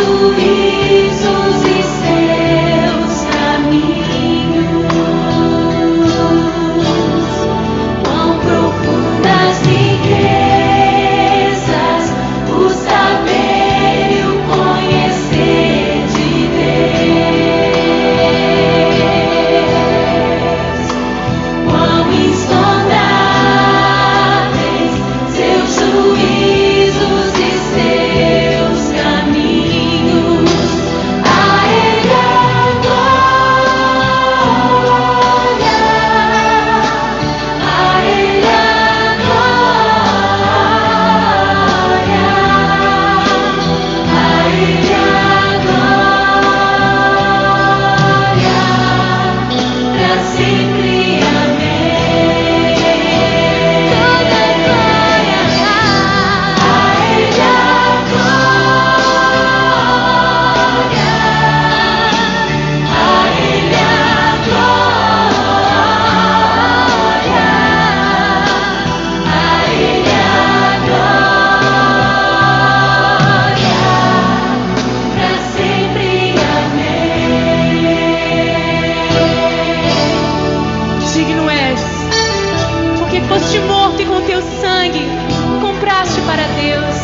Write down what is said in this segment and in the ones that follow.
juízos e seus caminhos. Quão profundas riquezas o saber e o conhecer de Deus. Quão insondáveis seus juízos e seus caminhos. A Ele a glória, a Ele a glória, a Ele a glória, para sempre. Amém. Toda glória a Ele a glória, a Ele a glória, a Ele a glória, para sempre. Amém. Digno és, porque foste morto e com teu sangue compraste para Deus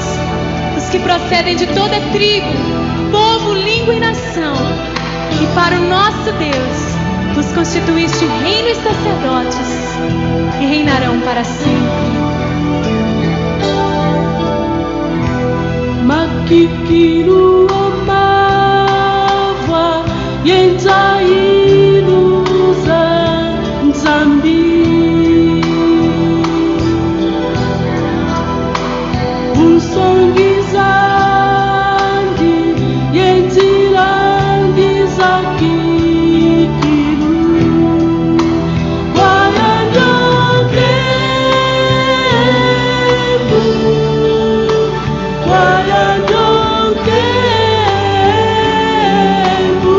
os que procedem de toda tribo, povo, língua e nação. E para o nosso Deus os constituíste reino e sacerdotes, e reinarão para sempre. Makikiru amava yenzailu zambi unsongizandi yenzilandi zakikiru wayandokebu wayandokebu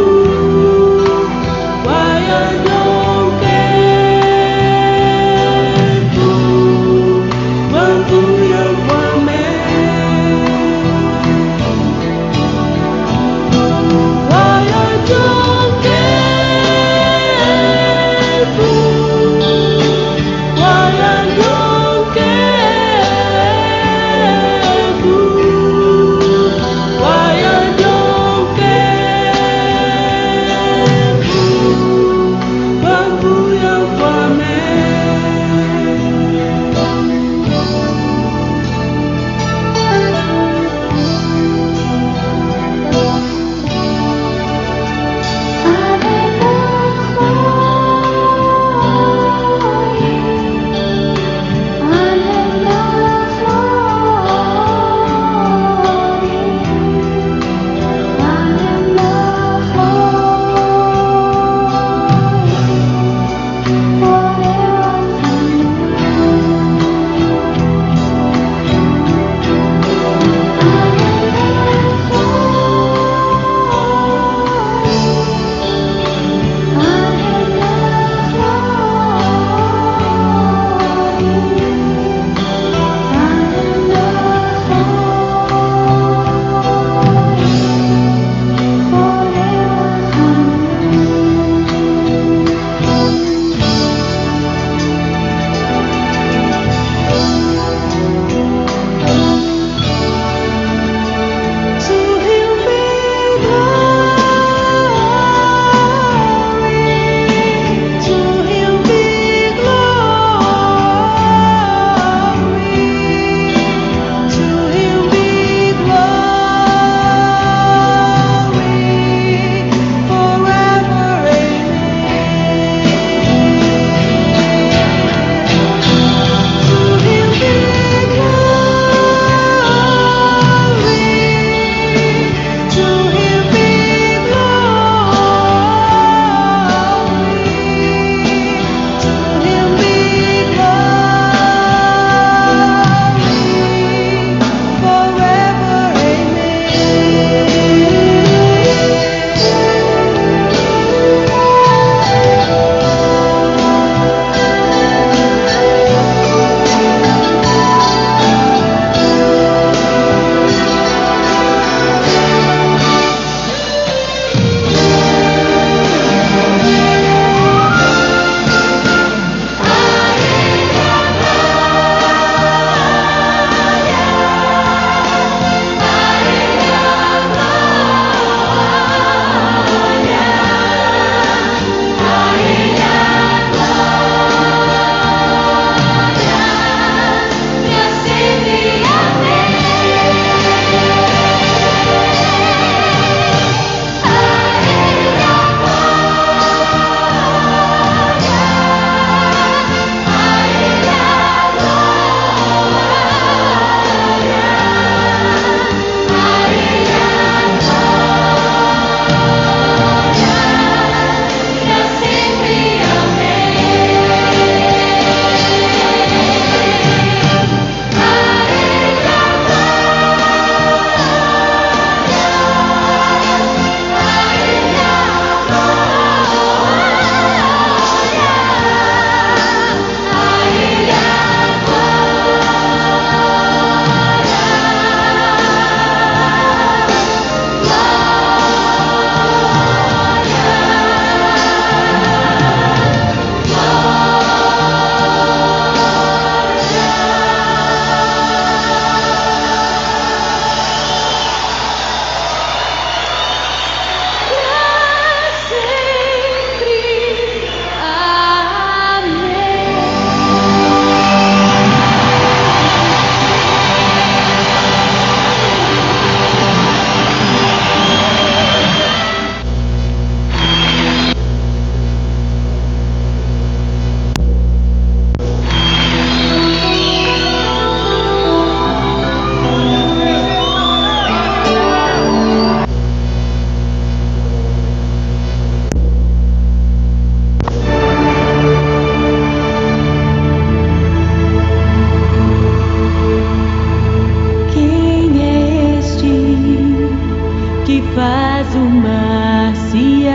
faz o mar se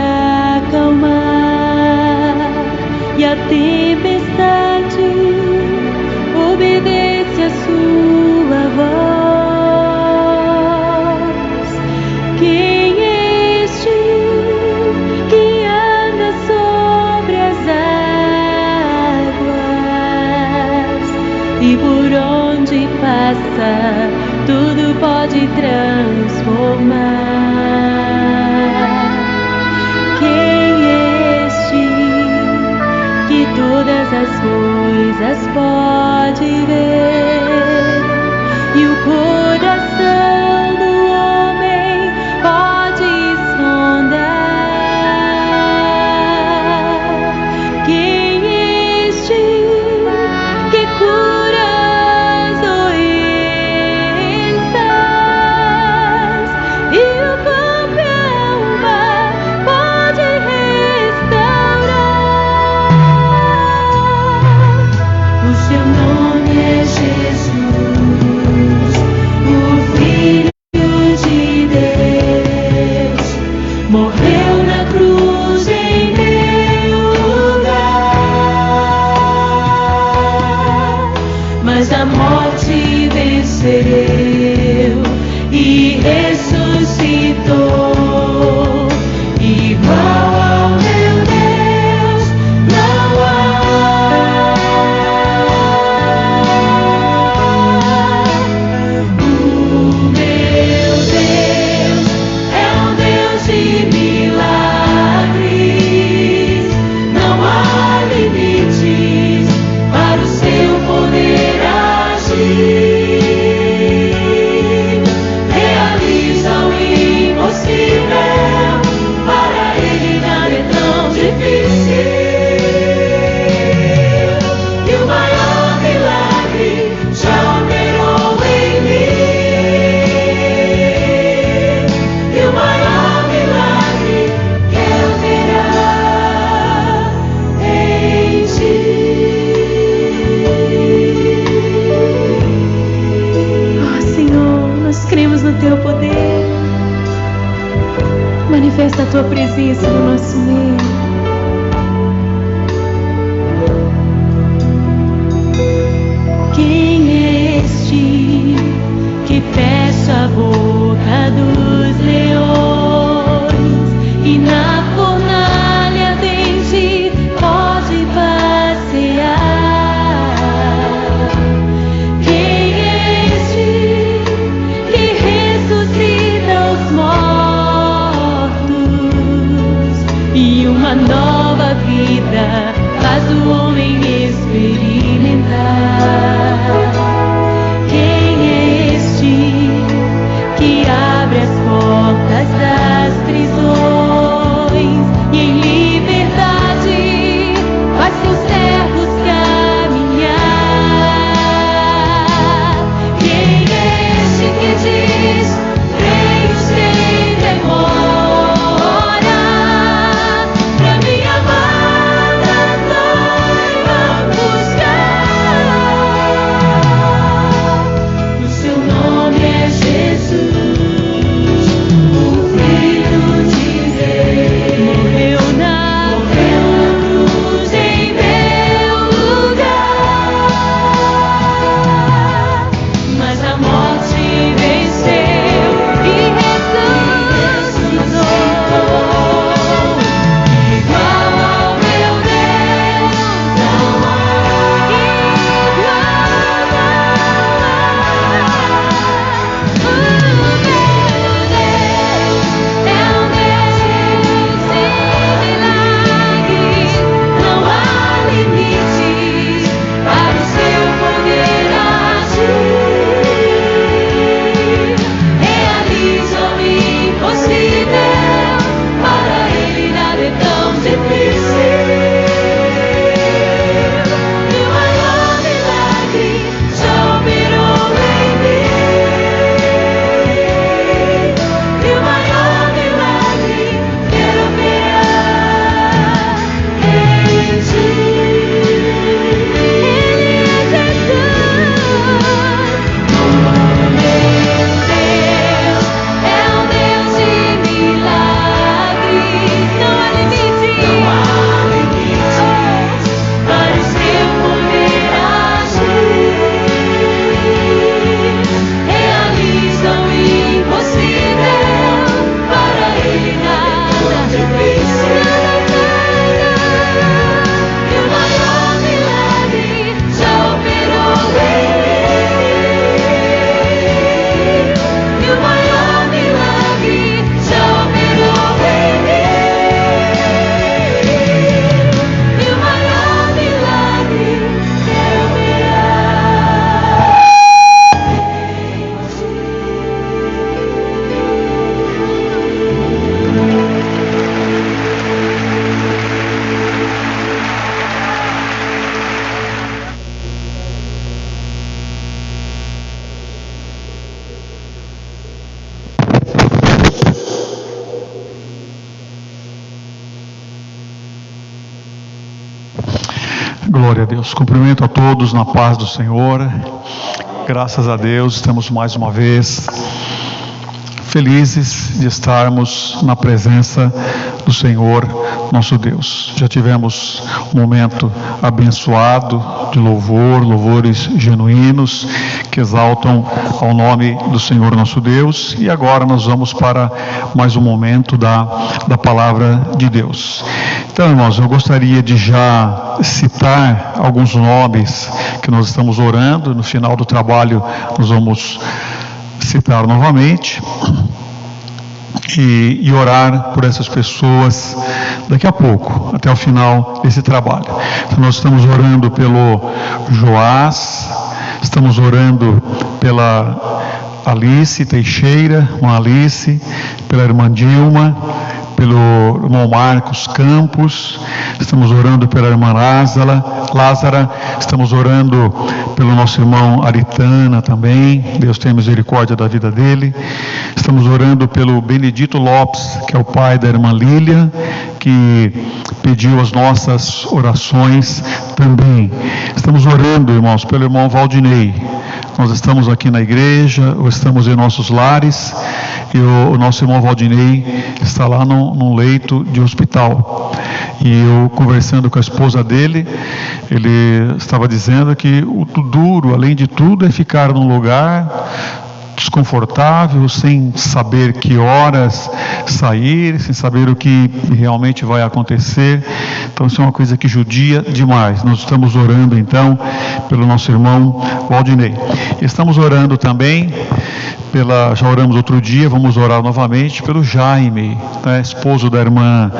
acalmar e a tempestade obedece a sua voz. Quem é este que anda sobre as águas e por onde passa tudo pode transformar? Quem é este que todas as coisas pode ver e o coração do homem pode sondar? Quem é este que cura as doenças e o corpo e a alma pode restaurar? O seu nome é Jesus, o Filho de Deus, morreu na cruz em meu lugar, mas a morte venceu e ressuscitou. Igual ao meu Deus não há. O meu Deus é um Deus de milagres. Não há limites para o seu poder agir. Realiza o impossível, para ele nada é tão difícil. E o maior milagre já operou em mim. E o maior milagre quer operar em ti. Oh, Senhor, nós cremos no teu poder. Manifesta a tua presença no nosso meio. Quem é este que fecha a boca dos leões e na fornalha ardente pode passear? Quem é este que ressuscita os mortos e uma nova vida faz o homem experimentar? Quem é este que abre as portas das prisões e em liberdade faz seus servos caminhar? Quem é este que diz: venho sem demora, pra minha amada noiva buscar? O seu nome é Jesus, o Filho de Glória a Deus. Cumprimento a todos na paz do Senhor. Graças a Deus, estamos mais uma vez felizes de estarmos na presença do Senhor nosso Deus. Já tivemos um momento abençoado de louvores genuínos que exaltam ao nome do Senhor nosso Deus, e agora nós vamos para mais um momento da palavra de Deus. Então, irmãos, eu gostaria de já citar alguns nomes que nós estamos orando. No final do trabalho nós vamos citar novamente e orar por essas pessoas daqui a pouco, até o final desse trabalho. Então, nós estamos orando pelo Joás, estamos orando pela Alice Teixeira, irmã Alice, pela irmã Dilma, pelo irmão Marcos Campos, estamos orando pela irmã Lázara, estamos orando pelo nosso irmão Aritana também, Deus tenha misericórdia da vida dele. Estamos orando pelo Benedito Lopes, que é o pai da irmã Lília, que pediu as nossas orações também. Estamos orando, irmãos, pelo irmão Valdinei. Nós estamos aqui na igreja, ou estamos em nossos lares, e o nosso irmão Valdinei está lá num leito de hospital. E eu, conversando com a esposa dele, ele estava dizendo que o duro, além de tudo, é ficar num lugar desconfortável, sem saber que horas sair, sem saber o que realmente vai acontecer. Então isso é uma coisa que judia demais. Nós estamos orando então pelo nosso irmão Valdinei. Estamos orando também já oramos outro dia, vamos orar novamente pelo Jaime, né, esposo da irmã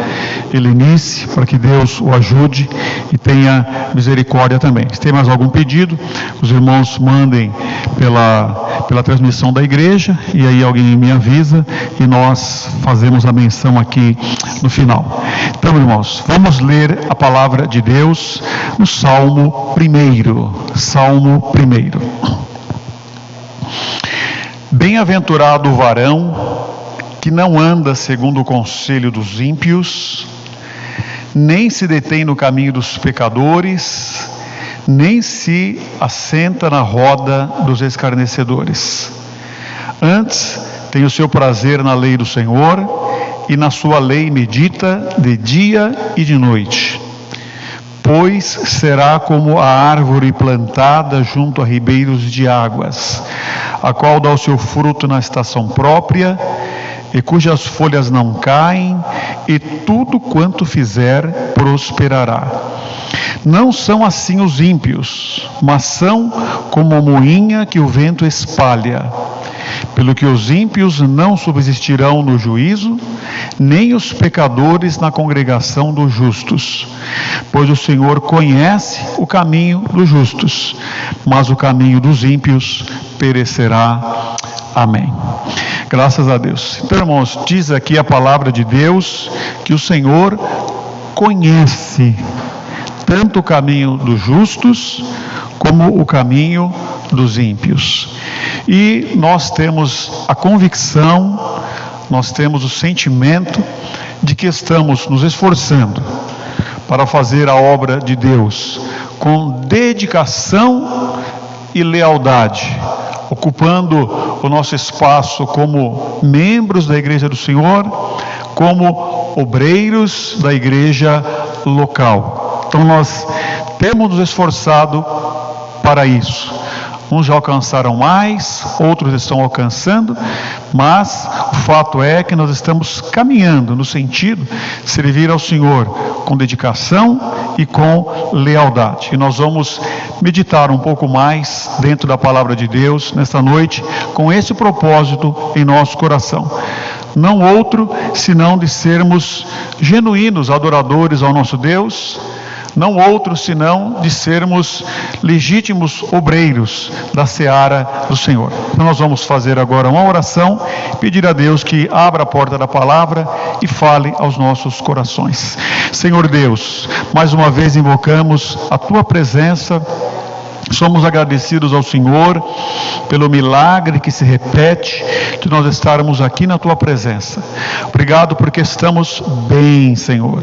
Helenice, para que Deus o ajude e tenha misericórdia também. Se tem mais algum pedido, os irmãos mandem pela transmissão da igreja, e aí alguém me avisa e nós fazemos a menção aqui no final. Então, irmãos, vamos ler a palavra de Deus no Salmo 1. Salmo 1. Bem-aventurado o varão que não anda segundo o conselho dos ímpios, nem se detém no caminho dos pecadores, nem se assenta na roda dos escarnecedores. Antes tem o seu prazer na lei do Senhor, e na sua lei medita de dia e de noite. Pois será como a árvore plantada junto a ribeiros de águas, a qual dá o seu fruto na estação própria, e cujas folhas não caem, e tudo quanto fizer prosperará. Não são assim os ímpios, mas são como a moinha que o vento espalha. Pelo que os ímpios não subsistirão no juízo, nem os pecadores na congregação dos justos. Pois o Senhor conhece o caminho dos justos, mas o caminho dos ímpios perecerá. Amém. Graças a Deus. Então, irmãos, diz aqui a palavra de Deus que o Senhor conhece tanto o caminho dos justos como o caminho dos ímpios. E nós temos a convicção, nós temos o sentimento de que estamos nos esforçando para fazer a obra de Deus com dedicação e lealdade, ocupando o nosso espaço como membros da Igreja do Senhor, como obreiros da igreja local. Então nós temos nos esforçado para isso. Uns já alcançaram mais, outros estão alcançando, mas o fato é que nós estamos caminhando no sentido de servir ao Senhor com dedicação e com lealdade. E nós vamos meditar um pouco mais dentro da palavra de Deus nesta noite, com esse propósito em nosso coração. Não outro senão de sermos genuínos adoradores ao nosso Deus, não outro senão de sermos legítimos obreiros da seara do Senhor. Então nós vamos fazer agora uma oração, pedir a Deus que abra a porta da palavra e fale aos nossos corações. Senhor Deus, mais uma vez invocamos a Tua presença Somos agradecidos ao Senhor pelo milagre que se repete de nós estarmos aqui na Tua presença. Obrigado porque estamos bem, Senhor.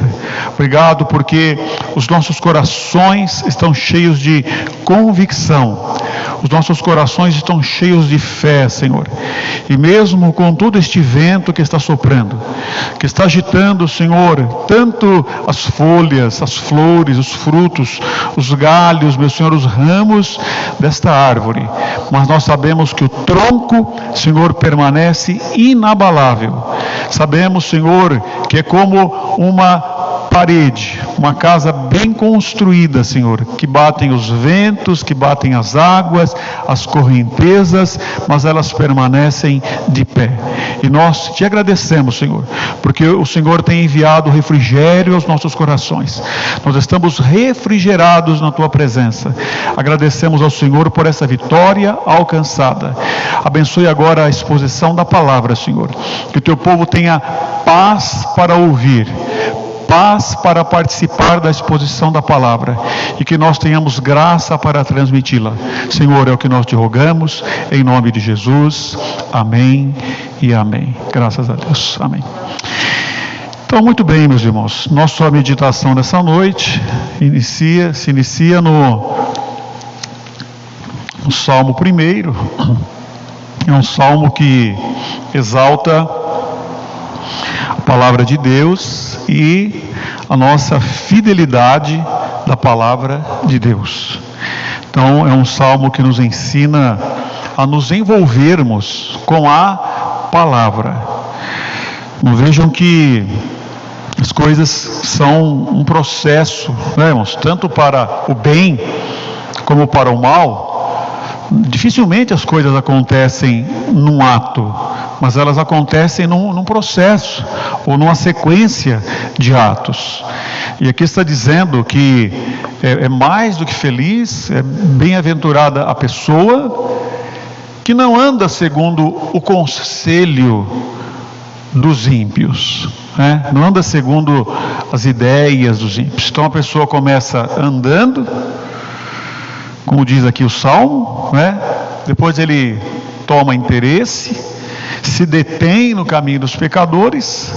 Obrigado porque os nossos corações estão cheios de convicção. Os nossos corações estão cheios de fé, Senhor. E mesmo com todo este vento que está soprando, que está agitando, Senhor, tanto as folhas, as flores, os frutos, os galhos, meu Senhor, os ramos desta árvore, mas nós sabemos que o tronco, Senhor, permanece inabalável. Sabemos, Senhor, que é como uma parede, uma casa bem construída, Senhor, que batem os ventos, que batem as águas, as correntezas, mas elas permanecem de pé. E nós te agradecemos, Senhor, porque o Senhor tem enviado refrigério aos nossos corações. Nós estamos refrigerados na Tua presença. Agradecemos ao Senhor por essa vitória alcançada. Abençoe agora a exposição da palavra, Senhor. Que o Teu povo tenha paz para ouvir, paz para participar da exposição da palavra, e que nós tenhamos graça para transmiti-la. Senhor, é o que nós te rogamos, em nome de Jesus. Amém e amém. Graças a Deus. Amém. Então, muito bem, meus irmãos, nossa meditação nessa noite se inicia no Salmo 1. É um salmo que exalta a palavra de Deus e a nossa fidelidade da palavra de Deus. Então, é um salmo que nos ensina a nos envolvermos com a palavra. Não vejam que as coisas são um processo, né, irmãos? Tanto para o bem como para o mal. Dificilmente as coisas acontecem num ato, mas elas acontecem num processo ou numa sequência de atos. E aqui está dizendo que é mais do que feliz, é bem-aventurada a pessoa que não anda segundo o conselho dos ímpios, né? Não anda segundo as ideias dos ímpios. Então a pessoa começa andando, como diz aqui o Salmo, né? Depois ele toma interesse, se detém no caminho dos pecadores,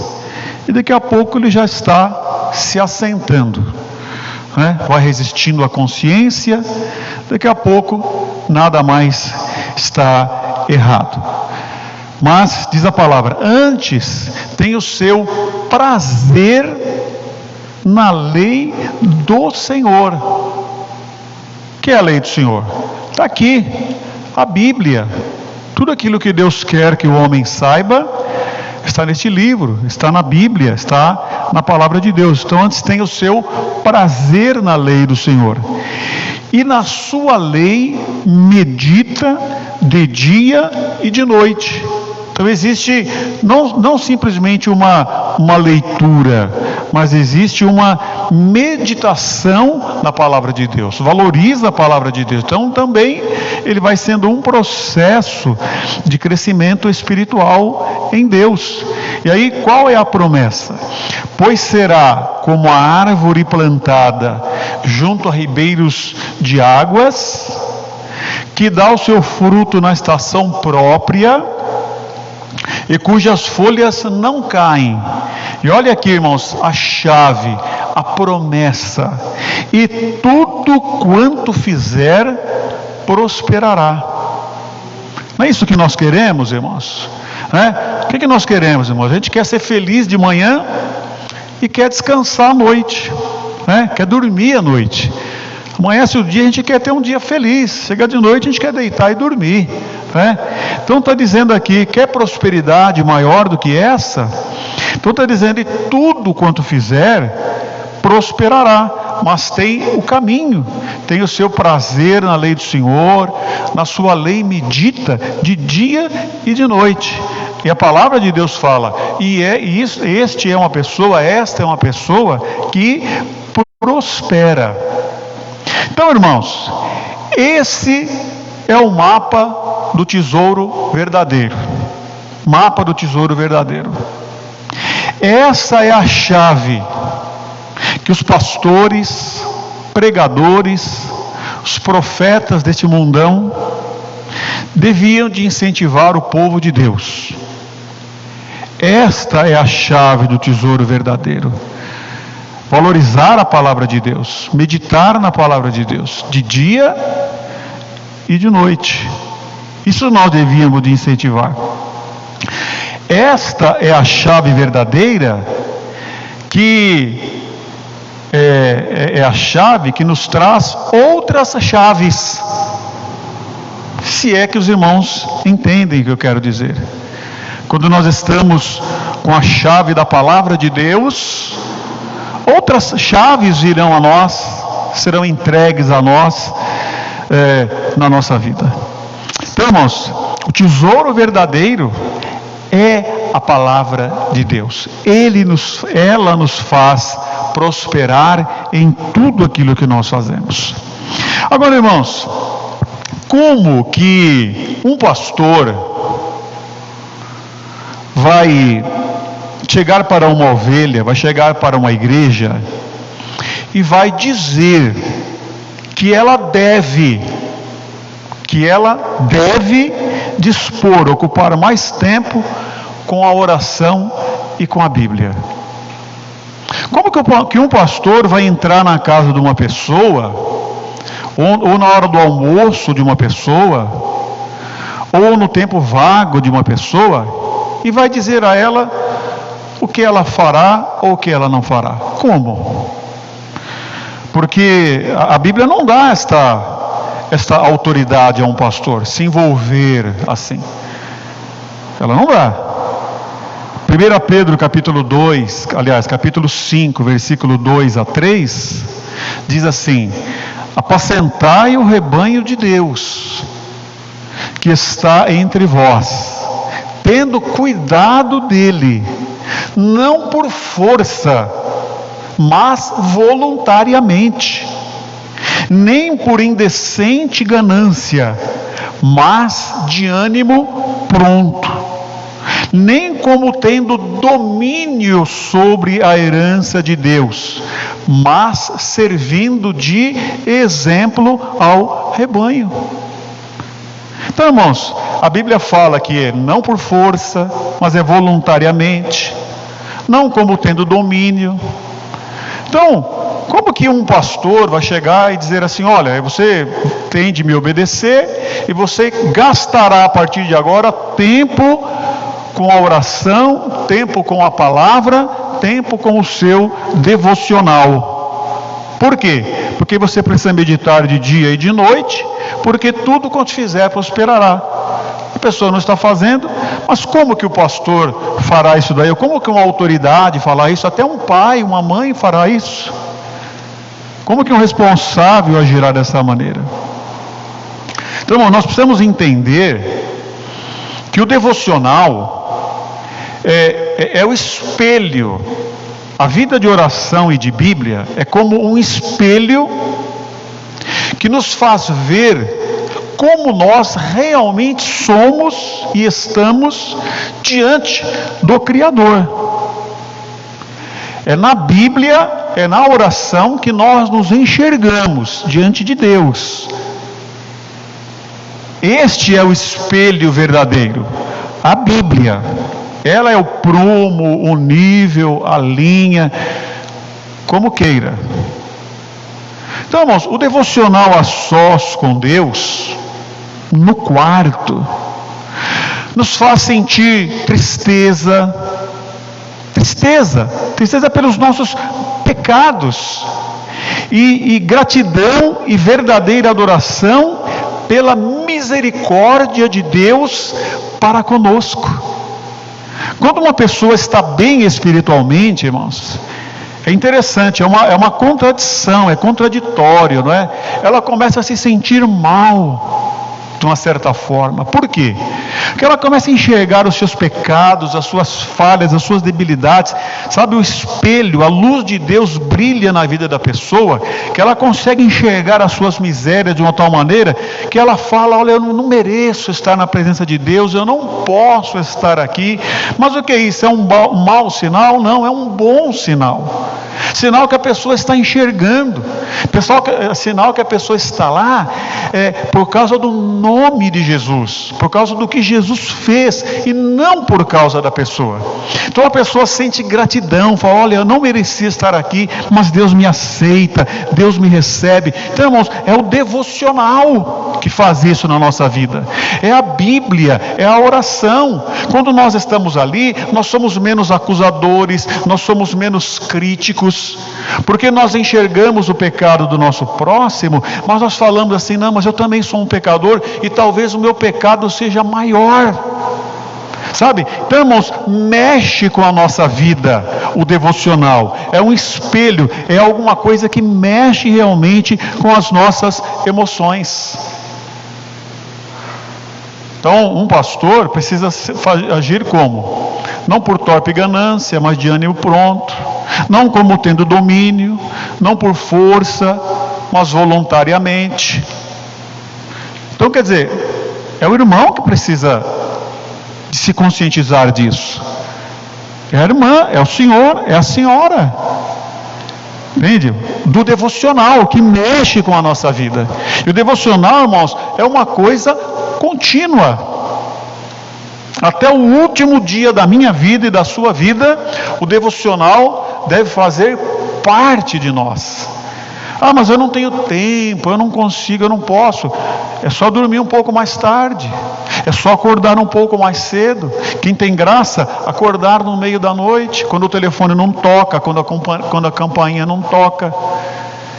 e daqui a pouco ele já está se assentando, né? Vai resistindo à consciência, daqui a pouco nada mais está errado. Mas, diz a palavra, antes tem o seu prazer na lei do Senhor. Que é a lei do Senhor? Está aqui, a Bíblia. Tudo aquilo que Deus quer que o homem saiba está neste livro, está na Bíblia, está na palavra de Deus. Então antes tem o seu prazer na lei do Senhor, e na sua lei medita de dia e de noite. Então existe não simplesmente uma leitura, mas existe uma meditação na palavra de Deus, valoriza a palavra de Deus. Então também ele vai sendo um processo de crescimento espiritual em Deus. E aí qual é a promessa? Pois será como a árvore plantada junto a ribeiros de águas, que dá o seu fruto na estação própria, e cujas folhas não caem. E olha aqui, irmãos, a chave, a promessa: e tudo quanto fizer prosperará. Não é isso que nós queremos, irmãos? O que nós queremos, irmãos? A gente quer ser feliz de manhã e quer descansar à noite, quer dormir à noite. Amanhece o dia, a gente quer ter um dia feliz. Chega de noite, a gente quer deitar e dormir, Então está dizendo aqui, quer prosperidade maior do que essa? Então está dizendo, e tudo quanto fizer prosperará, mas tem o caminho, tem o seu prazer na lei do Senhor, na sua lei medita de dia e de noite. E a palavra de Deus fala, esta é uma pessoa que prospera. Então, irmãos, esse é o mapa do tesouro verdadeiro. Mapa do tesouro verdadeiro. Essa é a chave que os pastores, pregadores, os profetas deste mundão deviam de incentivar o povo de Deus. Esta é a chave do tesouro verdadeiro. Valorizar a palavra de Deus, meditar na palavra de Deus, de dia e de noite. Isso nós devíamos de incentivar. Esta é a chave verdadeira que é a chave que nos traz outras chaves. Se é que os irmãos entendem o que eu quero dizer. Quando nós estamos com a chave da palavra de Deus, outras chaves virão a nós, serão entregues a nós na nossa vida. Então, irmãos, o tesouro verdadeiro é a palavra de Deus. Ela nos faz prosperar em tudo aquilo que nós fazemos. Agora, irmãos, como que um pastor vai chegar para uma ovelha, vai chegar para uma igreja e vai dizer que ela deve dispor, ocupar mais tempo com a oração e com a Bíblia? Como que um pastor vai entrar na casa de uma pessoa, ou na hora do almoço de uma pessoa, ou no tempo vago de uma pessoa, e vai dizer a ela o que ela fará ou o que ela não fará? Como? Porque a Bíblia não dá esta autoridade a um pastor, se envolver assim. Ela não dá. 1 Pedro capítulo 2, aliás, capítulo 5, versículo 2 a 3, diz assim: apacentai o rebanho de Deus, que está entre vós, tendo cuidado dele, não por força, mas voluntariamente, nem por indecente ganância, mas de ânimo pronto, nem como tendo domínio sobre a herança de Deus, mas servindo de exemplo ao rebanho. Então, irmãos, a Bíblia fala que é não por força, mas é voluntariamente, não como tendo domínio. Então, como que um pastor vai chegar e dizer assim: olha, você tem de me obedecer e você gastará a partir de agora tempo com a oração, tempo com a palavra, tempo com o seu devocional. Por quê? Porque você precisa meditar de dia e de noite, porque tudo quanto fizer prosperará. A pessoa não está fazendo, mas como que o pastor fará isso daí? Como que uma autoridade fará isso? Até um pai, uma mãe fará isso? Como que um responsável agirá dessa maneira? Então, irmão, nós precisamos entender que o devocional é o espelho. A vida de oração e de Bíblia é como um espelho que nos faz ver como nós realmente somos e estamos diante do Criador. É na Bíblia, é na oração que nós nos enxergamos diante de Deus. Este é o espelho verdadeiro, a Bíblia. Ela é o prumo, o nível, a linha, como queira. Então, irmãos, o devocional a sós com Deus, no quarto, nos faz sentir tristeza pelos nossos pecados, e gratidão e verdadeira adoração pela misericórdia de Deus para conosco. Quando uma pessoa está bem espiritualmente, irmãos, é interessante, é uma contradição, é contraditório, não é? Ela começa a se sentir mal, de uma certa forma. Por quê? Porque ela começa a enxergar os seus pecados, as suas falhas, as suas debilidades. Sabe, o espelho, a luz de Deus brilha na vida da pessoa, que ela consegue enxergar as suas misérias de uma tal maneira, que ela fala: olha, eu não mereço estar na presença de Deus, eu não posso estar aqui. Mas o que é isso? É um mau sinal? Não, é um bom sinal. Sinal que a pessoa está enxergando. Sinal que a pessoa está lá por causa do nome de Jesus, por causa do que Jesus fez, e não por causa da pessoa. Então a pessoa sente gratidão, fala: olha, eu não merecia estar aqui, mas Deus me aceita, Deus me recebe. Então, irmãos, é o devocional que faz isso na nossa vida. É a Bíblia, é a oração. Quando nós estamos ali, nós somos menos acusadores, nós somos menos críticos, porque nós enxergamos o pecado do nosso próximo, mas nós falamos assim: não, mas eu também sou um pecador, e talvez o meu pecado seja maior. Sabe? Então, irmãos, mexe com a nossa vida o devocional. É um espelho, é alguma coisa que mexe realmente com as nossas emoções. Então, um pastor precisa agir como? Não por torpe ganância, mas de ânimo pronto. Não como tendo domínio, não por força, mas voluntariamente. Então, quer dizer, é o irmão que precisa de se conscientizar disso. É a irmã, é o senhor, é a senhora. Entende? Do devocional, que mexe com a nossa vida. E o devocional, irmãos, é uma coisa contínua. Até o último dia da minha vida e da sua vida, o devocional deve fazer parte de nós. Ah, mas eu não tenho tempo, eu não consigo, eu não posso. É só dormir um pouco mais tarde, é só acordar um pouco mais cedo. Quem tem graça, acordar no meio da noite, quando o telefone não toca, quando a campainha não toca.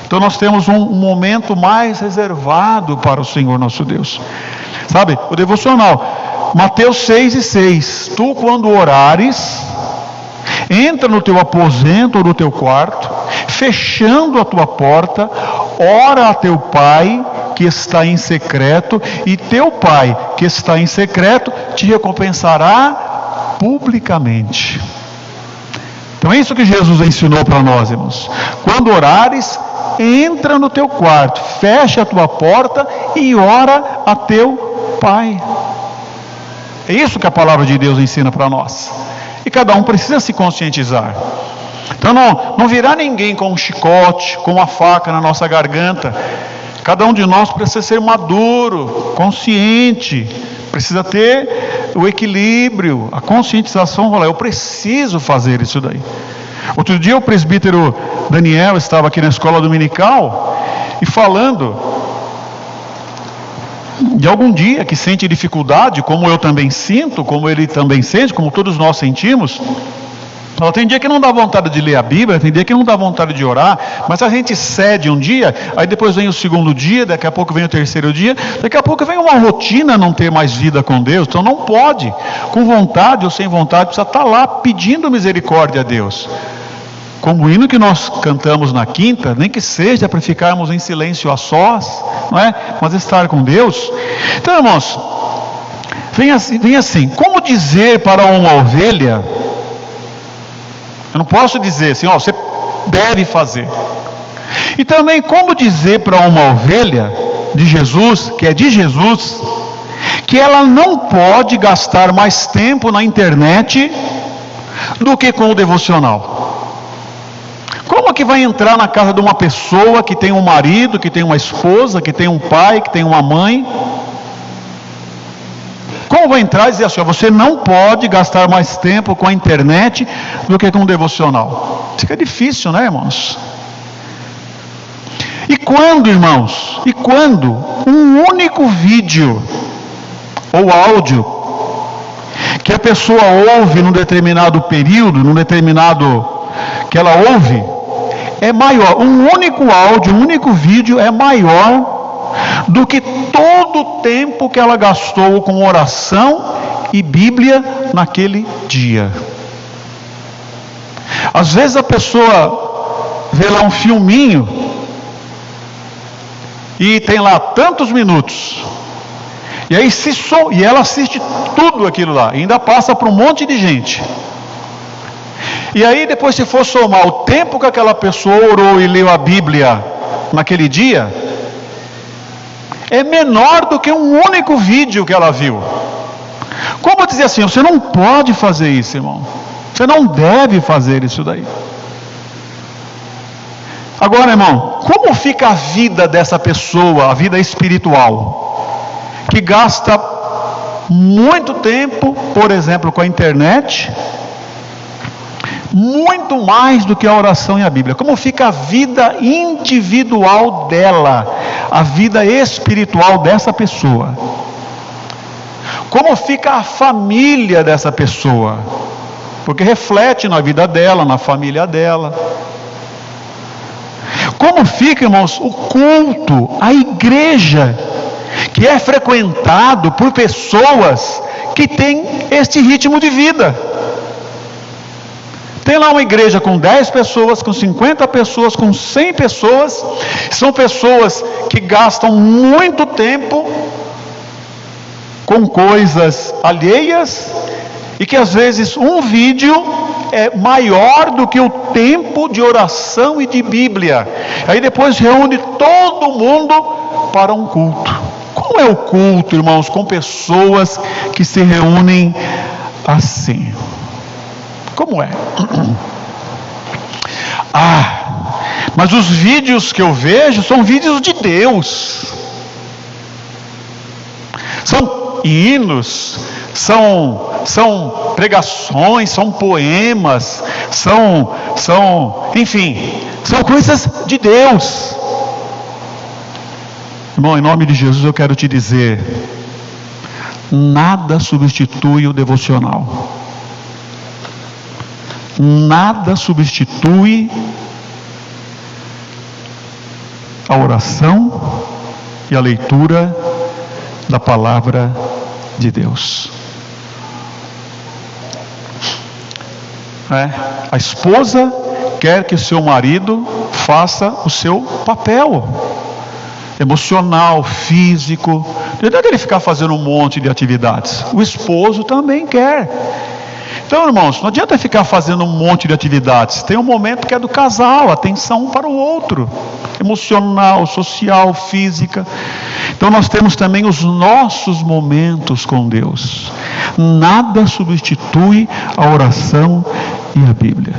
Então nós temos um momento mais reservado para o Senhor nosso Deus. Sabe, o devocional, Mateus 6:6, tu quando orares, entra no teu aposento ou no teu quarto, fechando a tua porta, ora a teu pai que está em secreto, e teu pai que está em secreto te recompensará publicamente. Então é isso que Jesus ensinou para nós, irmãos. Quando orares, entra no teu quarto, fecha a tua porta e ora a teu pai. É isso que a palavra de Deus ensina para nós. E cada um precisa se conscientizar. Então não virá ninguém com um chicote, com uma faca na nossa garganta. Cada um de nós precisa ser maduro, consciente, precisa ter o equilíbrio, a conscientização. Eu preciso fazer isso daí. Outro dia o presbítero Daniel estava aqui na escola dominical e falando de algum dia que sente dificuldade, como eu também sinto, como ele também sente, como todos nós sentimos. Tem dia que não dá vontade de ler a Bíblia, tem dia que não dá vontade de orar, mas a gente cede um dia, aí depois vem o segundo dia, daqui a pouco vem o terceiro dia, daqui a pouco vem uma rotina não ter mais vida com Deus. Então não pode, com vontade ou sem vontade, precisa estar lá pedindo misericórdia a Deus. Como o hino que nós cantamos na quinta, nem que seja para ficarmos em silêncio a sós, não é? Mas estar com Deus. Então, irmãos, vem assim, como dizer para uma ovelha? Eu não posso dizer assim, você deve fazer. E também como dizer para uma ovelha de Jesus, que é de Jesus, que ela não pode gastar mais tempo na internet do que com o devocional. Como que vai entrar na casa de uma pessoa que tem um marido, que tem uma esposa, que tem um pai, que tem uma mãe? Como vai entrar e dizer assim, você não pode gastar mais tempo com a internet do que com o devocional? Fica difícil, né, irmãos? E quando, irmãos? E quando um único vídeo ou áudio que a pessoa ouve num determinado período, que ela ouve, é maior, um único áudio, um único vídeo é maior do que todo o tempo que ela gastou com oração e Bíblia naquele dia. Às vezes a pessoa vê lá um filminho e tem lá tantos minutos, e aí e ela assiste tudo aquilo lá, e ainda passa para um monte de gente. E aí depois, se for somar o tempo que aquela pessoa orou e leu a Bíblia naquele dia, é menor do que um único vídeo que ela viu. Como dizer assim, você não pode fazer isso, irmão. Você não deve fazer isso daí. Agora, irmão, como fica a vida dessa pessoa, a vida espiritual, que gasta muito tempo, por exemplo, com a internet, muito mais do que a oração e a Bíblia? Como fica a vida individual dela, a vida espiritual dessa pessoa? Como fica a família dessa pessoa? Porque reflete na vida dela, na família dela. Como fica, irmãos, o culto, a igreja, que é frequentado por pessoas que têm este ritmo de vida? Tem lá uma igreja com 10 pessoas, com 50 pessoas, com 100 pessoas. São pessoas que gastam muito tempo com coisas alheias, e que às vezes um vídeo é maior do que o tempo de oração e de Bíblia. Aí depois reúne todo mundo para um culto. Como é o culto, irmãos, com pessoas que se reúnem assim? Como é? Mas os vídeos que eu vejo são vídeos de Deus. São hinos, são pregações, são poemas, enfim, são coisas de Deus. Irmão, em nome de Jesus eu quero te dizer: nada substitui o devocional. Nada substitui a oração e a leitura da palavra de Deus. A esposa quer que o seu marido faça o seu papel emocional, físico. Não adianta ele ficar fazendo um monte de atividades. O esposo também quer. Então, irmãos, não adianta ficar fazendo um monte de atividades. Tem um momento que é do casal, atenção um para o outro, emocional, social, física. Então nós temos também os nossos momentos com Deus. Nada substitui a oração e a Bíblia.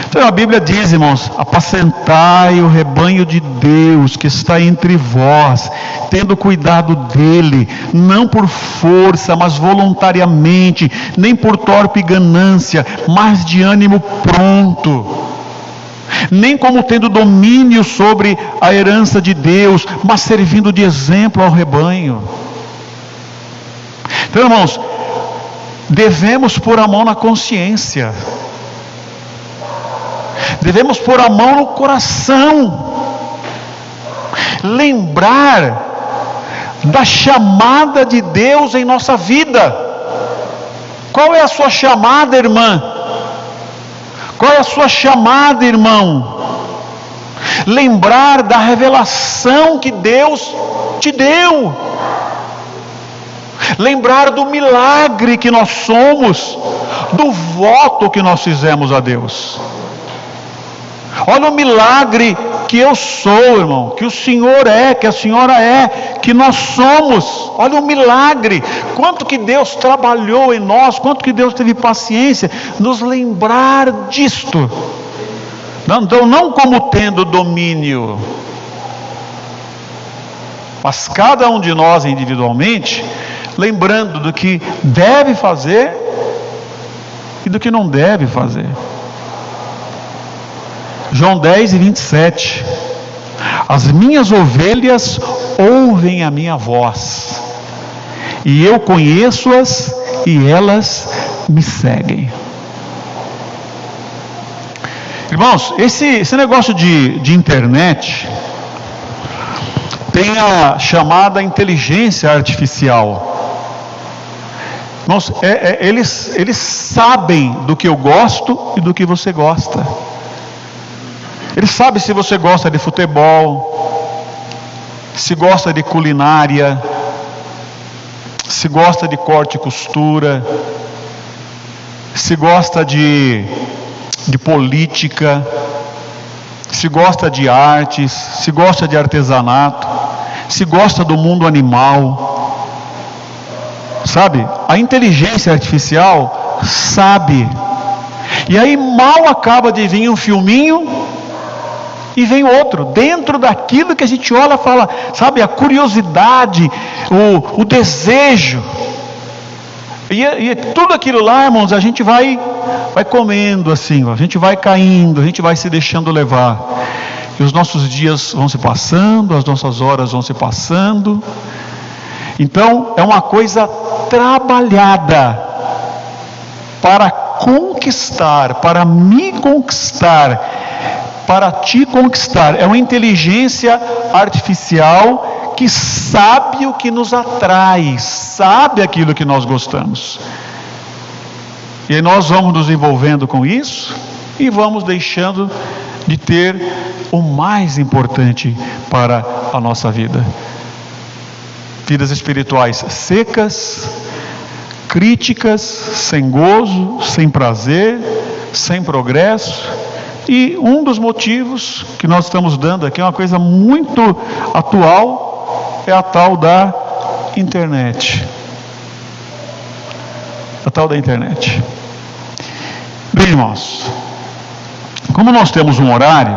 Então a Bíblia diz, irmãos: apacentai o rebanho de Deus que está entre vós, tendo cuidado dele, não por força, mas voluntariamente, nem por torpe ganância, mas de ânimo pronto, nem como tendo domínio sobre a herança de Deus, mas servindo de exemplo ao rebanho. Então, irmãos, devemos pôr a mão na consciência, devemos pôr a mão no coração, lembrar da chamada de Deus em nossa vida. Qual é a sua chamada, irmã? Qual é a sua chamada, irmão? Lembrar da revelação que Deus te deu. Lembrar do milagre que nós somos, do voto que nós fizemos a Deus. Olha o milagre que eu sou, irmão, que o Senhor é, que a senhora é, que nós somos. Olha o milagre, quanto que Deus trabalhou em nós, quanto que Deus teve paciência, nos lembrar disto. Então, não como tendo domínio, mas cada um de nós individualmente, lembrando do que deve fazer e do que não deve fazer. João 10:27: as minhas ovelhas ouvem a minha voz, e eu conheço-as, e elas me seguem. Irmãos, esse negócio de internet tem a chamada inteligência artificial. Irmãos, eles sabem do que eu gosto e do que você gosta. Ele sabe se você gosta de futebol, se gosta de culinária, se gosta de corte e costura, se gosta de política, se gosta de artes, se gosta de artesanato, se gosta do mundo animal. Sabe? A inteligência artificial sabe. E aí mal acaba de vir um filminho, E vem outro, dentro daquilo que a gente olha e fala, sabe, a curiosidade, o desejo. E tudo aquilo lá, irmãos, a gente vai comendo assim, a gente vai caindo, a gente vai se deixando levar. E os nossos dias vão se passando, as nossas horas vão se passando. Então, é uma coisa trabalhada para conquistar, para me conquistar, para te conquistar. É uma inteligência artificial que sabe o que nos atrai, sabe aquilo que nós gostamos. E aí nós vamos nos envolvendo com isso e vamos deixando de ter o mais importante para a nossa vida. Vidas espirituais secas, críticas, sem gozo, sem prazer, sem progresso. E um dos motivos que nós estamos dando aqui é uma coisa muito atual, é a tal da internet. A tal da internet. Bem, irmãos, como nós temos um horário,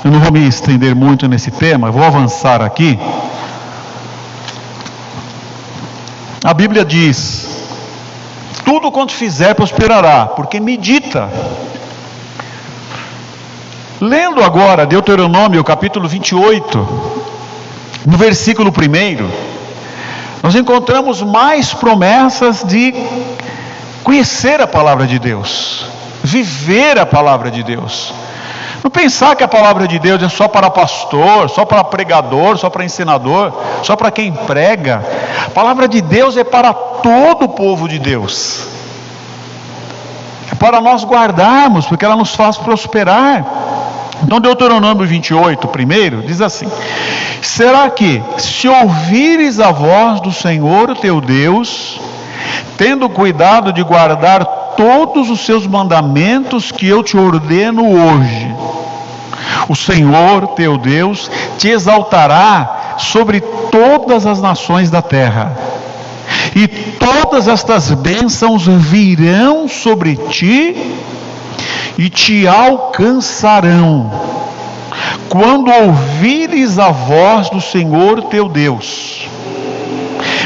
eu não vou me estender muito nesse tema, eu vou avançar aqui. A Bíblia diz: tudo quanto fizer prosperará, porque medita. Lendo agora Deuteronômio capítulo 28, no versículo 1, nós encontramos mais promessas de conhecer a palavra de Deus, viver a palavra de Deus. Não pensar que a palavra de Deus é só para pastor, só para pregador, só para ensinador, só para quem prega. A palavra de Deus é para todo o povo de Deus. É para nós guardarmos, porque ela nos faz prosperar. Então Deuteronômio 28, primeiro, diz assim: será que, se ouvires a voz do Senhor teu Deus, tendo cuidado de guardar todos os seus mandamentos que eu te ordeno hoje, o Senhor teu Deus te exaltará sobre todas as nações da terra, e todas estas bênçãos virão sobre ti e te alcançarão, quando ouvires a voz do Senhor teu Deus.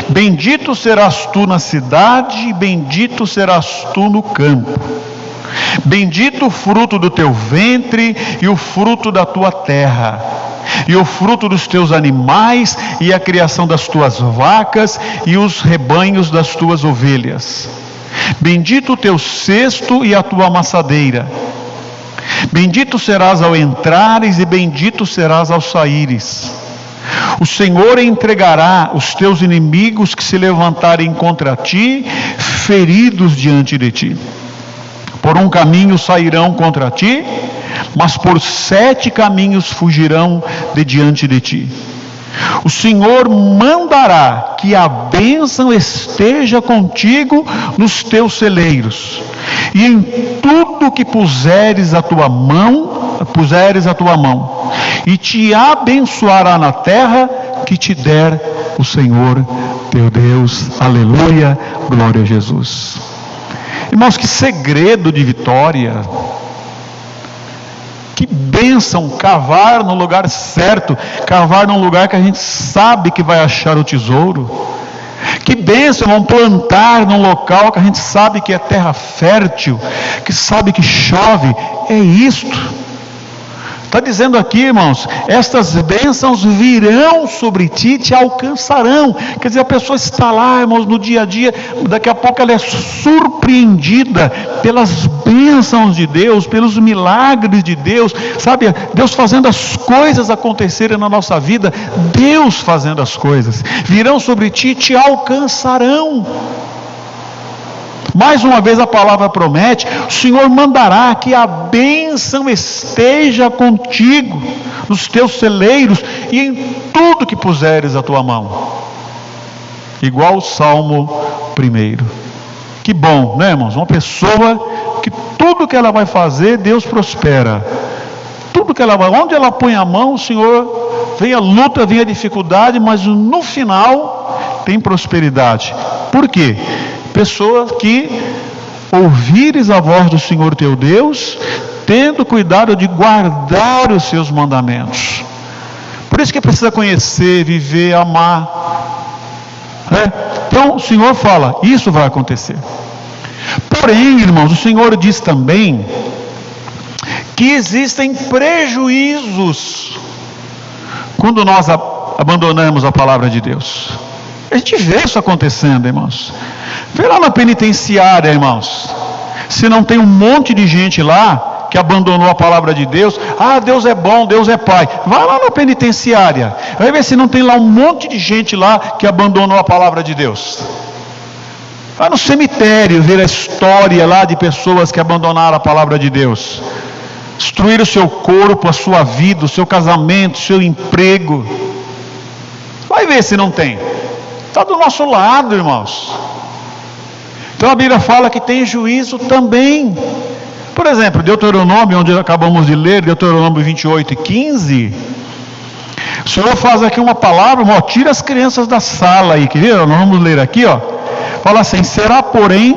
Bendito serás tu na cidade, e bendito serás tu no campo. Bendito o fruto do teu ventre, e o fruto da tua terra, e o fruto dos teus animais, e a criação das tuas vacas, e os rebanhos das tuas ovelhas. Bendito o teu cesto e a tua amassadeira. Bendito serás ao entrares, e bendito serás ao saíres. O Senhor entregará os teus inimigos que se levantarem contra ti, feridos diante de ti. Por um caminho sairão contra ti, mas por 7 caminhos fugirão de diante de ti. O Senhor mandará que a bênção esteja contigo nos teus celeiros, e em tudo que puseres a tua mão, e te abençoará na terra que te der o Senhor teu Deus. Aleluia, glória a Jesus. Irmãos, que segredo de vitória! Que bênção cavar no lugar certo, cavar num lugar que a gente sabe que vai achar o tesouro. Que bênção, vamos plantar num local que a gente sabe que é terra fértil, que sabe que chove. É isto. Está dizendo aqui, irmãos, estas bênçãos virão sobre ti e te alcançarão. Quer dizer, a pessoa está lá, irmãos, no dia a dia, daqui a pouco ela é surpreendida pelas bênçãos de Deus, pelos milagres de Deus, sabe? Deus fazendo as coisas acontecerem na nossa vida, Deus fazendo as coisas, virão sobre ti e te alcançarão. Mais uma vez a palavra promete: o Senhor mandará que a bênção esteja contigo nos teus celeiros e em tudo que puseres a tua mão. Igual o Salmo 1. Que bom, né, irmãos? Uma pessoa que tudo que ela vai fazer, Deus prospera. Tudo que ela vai, onde ela põe a mão, o Senhor, vem a luta, vem a dificuldade, mas no final tem prosperidade. Por quê? Pessoas que ouvires a voz do Senhor teu Deus, tendo cuidado de guardar os seus mandamentos. Por isso que precisa conhecer, viver, amar. Então o Senhor fala, isso vai acontecer. Porém, irmãos, o Senhor diz também que existem prejuízos quando nós abandonamos a palavra de Deus. A gente vê isso acontecendo, irmãos. Vê lá na penitenciária, irmãos. Se não tem um monte de gente lá que abandonou a palavra de Deus, Deus é bom, Deus é Pai. Vai lá na penitenciária, vai ver se não tem lá um monte de gente lá que abandonou a palavra de Deus. Vai no cemitério ver a história lá de pessoas que abandonaram a palavra de Deus. Destruíram o seu corpo, a sua vida, o seu casamento, o seu emprego. Vai ver se não tem. Está do nosso lado, irmãos. Então a Bíblia fala que tem juízo também. Por exemplo, Deuteronômio, onde acabamos de ler, Deuteronômio 28 e 15. O Senhor faz aqui uma palavra, tira as crianças da sala aí, querido. Nós vamos ler aqui, Fala assim: será, porém,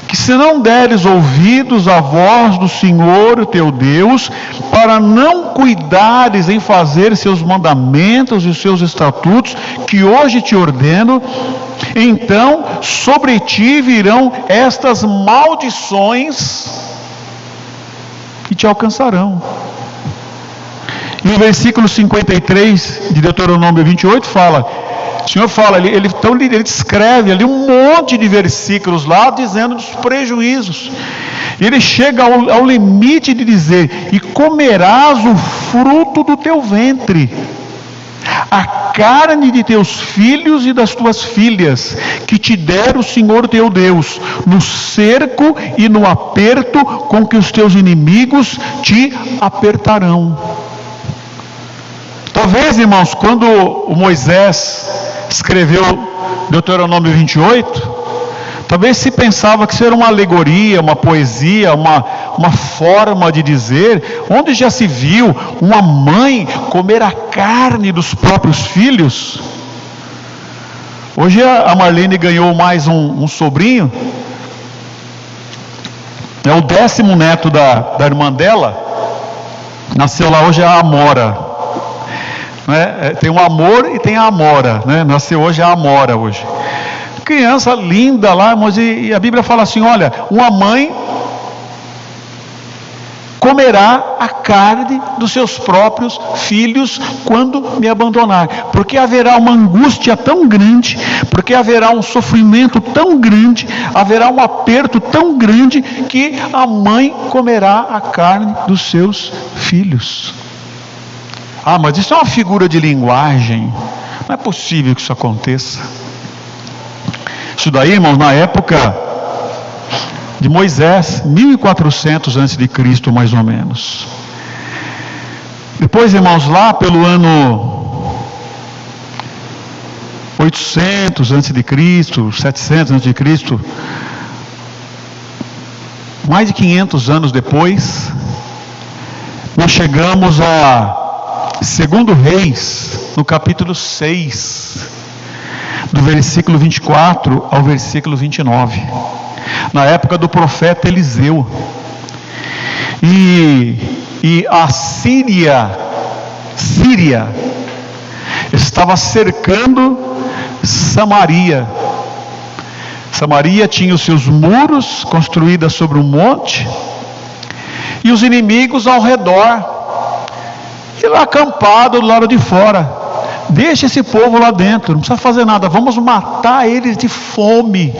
que se não deres ouvidos à voz do Senhor teu Deus, para não cuidares em fazer seus mandamentos e os seus estatutos, que hoje te ordeno, então sobre ti virão estas maldições e te alcançarão. E no versículo 53 de Deuteronômio 28 fala, o Senhor fala, ele descreve ali um monte de versículos lá, dizendo dos prejuízos. Ele chega ao limite de dizer: e comerás o fruto do teu ventre, a carne de teus filhos e das tuas filhas, que te der o Senhor teu Deus, no cerco e no aperto com que os teus inimigos te apertarão. Talvez, irmãos, quando o Moisés escreveu Deuteronômio 28, talvez se pensava que isso era uma alegoria, uma poesia, uma forma de dizer, onde já se viu uma mãe comer a carne dos próprios filhos. Hoje a Marlene ganhou mais um sobrinho, é o 10º neto da irmã dela, nasceu lá hoje a Amora. Tem o Amor e tem a Amora, nasceu hoje a Amora hoje. Criança linda lá, mas e a Bíblia fala assim: olha, uma mãe comerá a carne dos seus próprios filhos quando me abandonar, porque haverá uma angústia tão grande, porque haverá um sofrimento tão grande, haverá um aperto tão grande, que a mãe comerá a carne dos seus filhos. Mas isso é uma figura de linguagem, não é possível que isso aconteça. Isso daí, irmãos, na época de Moisés, 1400 a.C., mais ou menos. Depois, irmãos, lá pelo ano 800 a.C., 700 a.C., mais de 500 anos depois, nós chegamos a 2 Reis, no capítulo 6, do versículo 24 ao versículo 29, na época do profeta Eliseu. E a Síria estava cercando Samaria. Samaria tinha os seus muros construídos sobre um monte, e os inimigos ao redor, e lá acampado do lado de fora. Deixa esse povo lá dentro, não precisa fazer nada, vamos matar eles de fome.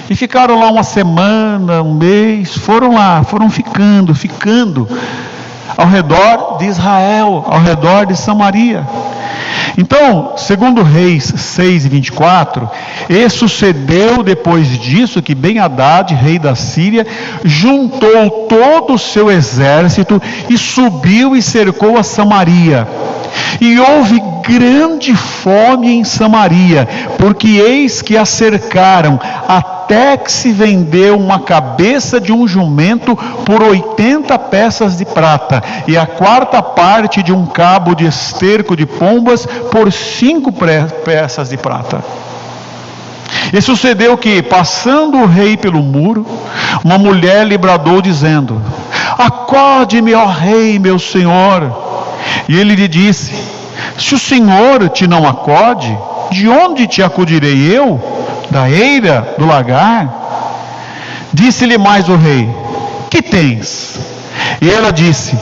E ficaram lá uma semana, um mês, foram ficando ao redor de Israel, ao redor de Samaria. Então, segundo Reis 6 e 24, e sucedeu depois disso que Ben-Hadad, rei da Síria, juntou todo o seu exército e subiu e cercou a Samaria. E houve grande fome em Samaria, porque eis que a cercaram, até que se vendeu uma cabeça de um jumento por 80 peças de prata, e a 4ª de um cabo de esterco de pombas por 5 peças de prata. E sucedeu que, passando o rei pelo muro, uma mulher lhe bradou dizendo: Acode-me, ó rei, meu senhor. E ele lhe disse: se o Senhor te não acode, de onde te acudirei eu? Da eira do lagar? Disse-lhe mais o rei: que tens? E ela disse: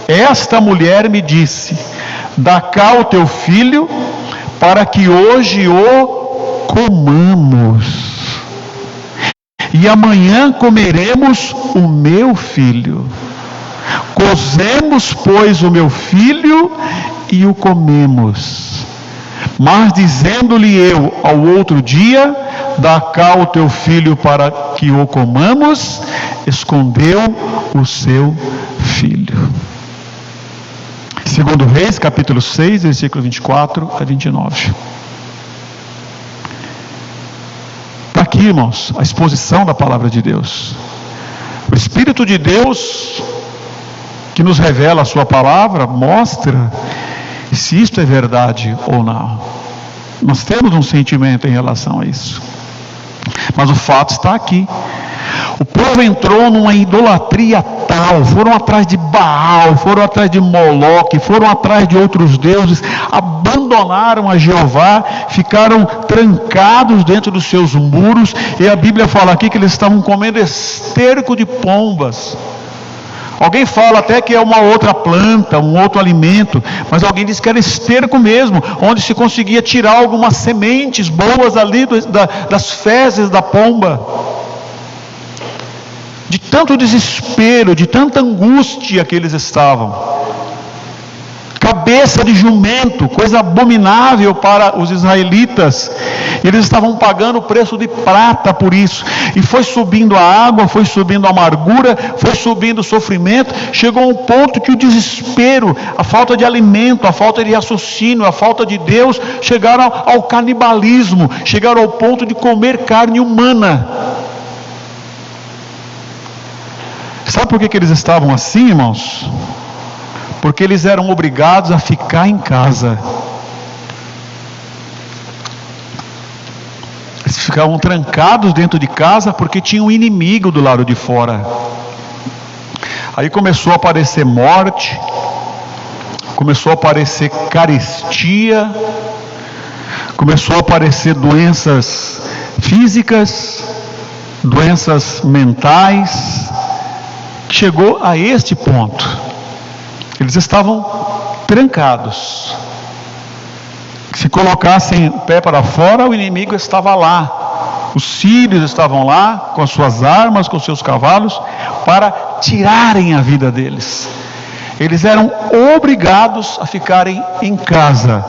esta mulher me disse: dá cá o teu filho, para que hoje o comamos, e amanhã comeremos o meu filho. Cozemos, pois, o meu filho e o comemos. Mas dizendo-lhe eu ao outro dia: dá cá o teu filho para que o comamos, escondeu o seu filho. Segundo Reis, capítulo 6, versículo 24 a 29. Está aqui, irmãos, a exposição da palavra de Deus. O Espírito de Deus, que nos revela a sua palavra, mostra se isto é verdade ou não. Nós temos um sentimento em relação a isso, mas o fato está aqui. O povo entrou numa idolatria tal, foram atrás de Baal, foram atrás de Moloque, foram atrás de outros deuses, abandonaram a Jeová, ficaram trancados dentro dos seus muros, e a Bíblia fala aqui que eles estavam comendo esterco de pombas. Alguém fala até que é uma outra planta, um outro alimento, mas alguém diz que era esterco mesmo, onde se conseguia tirar algumas sementes boas ali das fezes da pomba. De tanto desespero, de tanta angústia que eles estavam. Cabeça de jumento, coisa abominável para os israelitas. Eles estavam pagando o preço de prata por isso. E foi subindo a água, foi subindo a amargura, foi subindo o sofrimento. Chegou a um ponto que o desespero, a falta de alimento, a falta de raciocínio, a falta de Deus, chegaram ao canibalismo, chegaram ao ponto de comer carne humana. Sabe por que eles estavam assim, irmãos? Porque eles eram obrigados a ficar em casa. Eles ficavam trancados dentro de casa porque tinha um inimigo do lado de fora. Aí começou a aparecer morte, começou a aparecer carestia, começou a aparecer doenças físicas, doenças mentais. Chegou a este ponto. Eles estavam trancados. Se colocassem o pé para fora, o inimigo estava lá. Os sírios estavam lá, com as suas armas, com seus cavalos, para tirarem a vida deles. Eles eram obrigados a ficarem em casa,